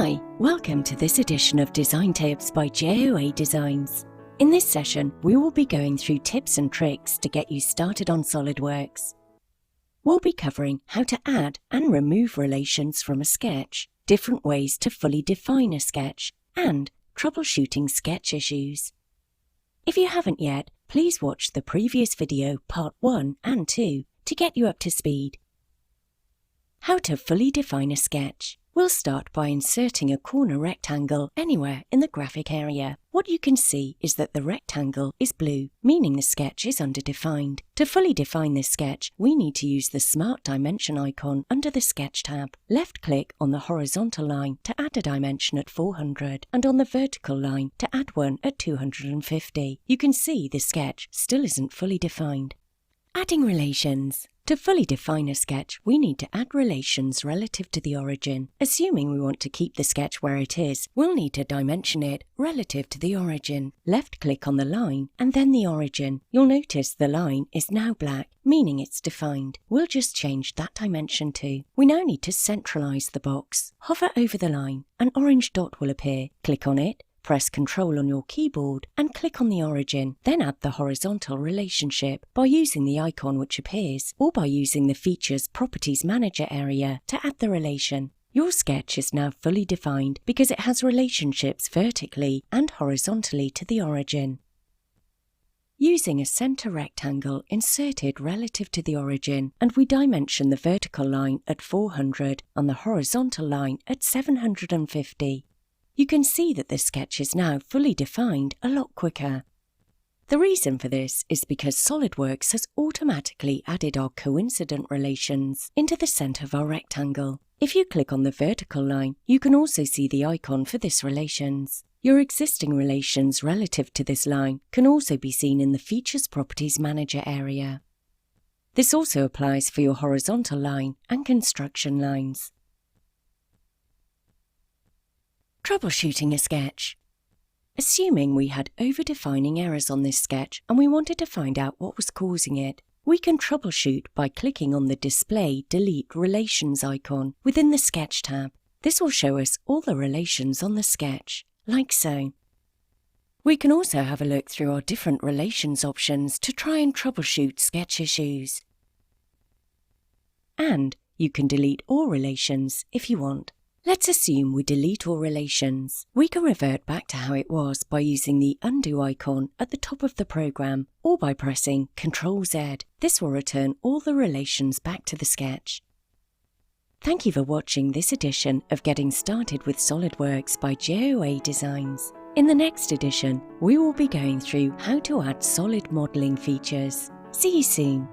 Hi, welcome to this edition of Design Tips by Joa Designs. In this session, we will be going through tips and tricks to get you started on SolidWorks. We'll be covering how to add and remove relations from a sketch, different ways to fully define a sketch, and troubleshooting sketch issues. If you haven't yet, please watch the previous video part 1 and 2 to get you up to speed. How to fully define a sketch. We'll start by inserting a corner rectangle anywhere in the graphic area. What you can see is that the rectangle is blue, meaning the sketch is underdefined. To fully define this sketch, we need to use the Smart Dimension icon under the Sketch tab. Left-click on the horizontal line to add a dimension at 400 and on the vertical line to add one at 250. You can see the sketch still isn't fully defined. Adding relations. To fully define a sketch, we need to add relations relative to the origin. Assuming we want to keep the sketch where it is, we'll need to dimension it relative to the origin. Left-click on the line and then the origin. You'll notice the line is now black, meaning it's defined. We'll just change that dimension too. We now need to centralize the box. Hover over the line. An orange dot will appear. Click on it. Press Ctrl on your keyboard and click on the origin, then add the horizontal relationship by using the icon which appears or by using the Features Properties Manager area to add the relation. Your sketch is now fully defined because it has relationships vertically and horizontally to the origin. Using a center rectangle inserted relative to the origin, and we dimension the vertical line at 400 and the horizontal line at 750. You can see that the sketch is now fully defined a lot quicker. The reason for this is because SolidWorks has automatically added our coincident relations into the center of our rectangle. If you click on the vertical line, you can also see the icon for this relations. Your existing relations relative to this line can also be seen in the Features Properties Manager area. This also applies for your horizontal line and construction lines. Troubleshooting a sketch. Assuming we had over-defining errors on this sketch and we wanted to find out what was causing it, we can troubleshoot by clicking on the Display Delete Relations icon within the Sketch tab. This will show us all the relations on the sketch, like so. We can also have a look through our different relations options to try and troubleshoot sketch issues. And you can delete all relations if you want. Let's assume we delete all relations. We can revert back to how it was by using the Undo icon at the top of the program or by pressing Ctrl-Z. This will return all the relations back to the sketch. Thank you for watching this edition of Getting Started with SolidWorks by Joa Designs. In the next edition, we will be going through how to add solid modeling features. See you soon.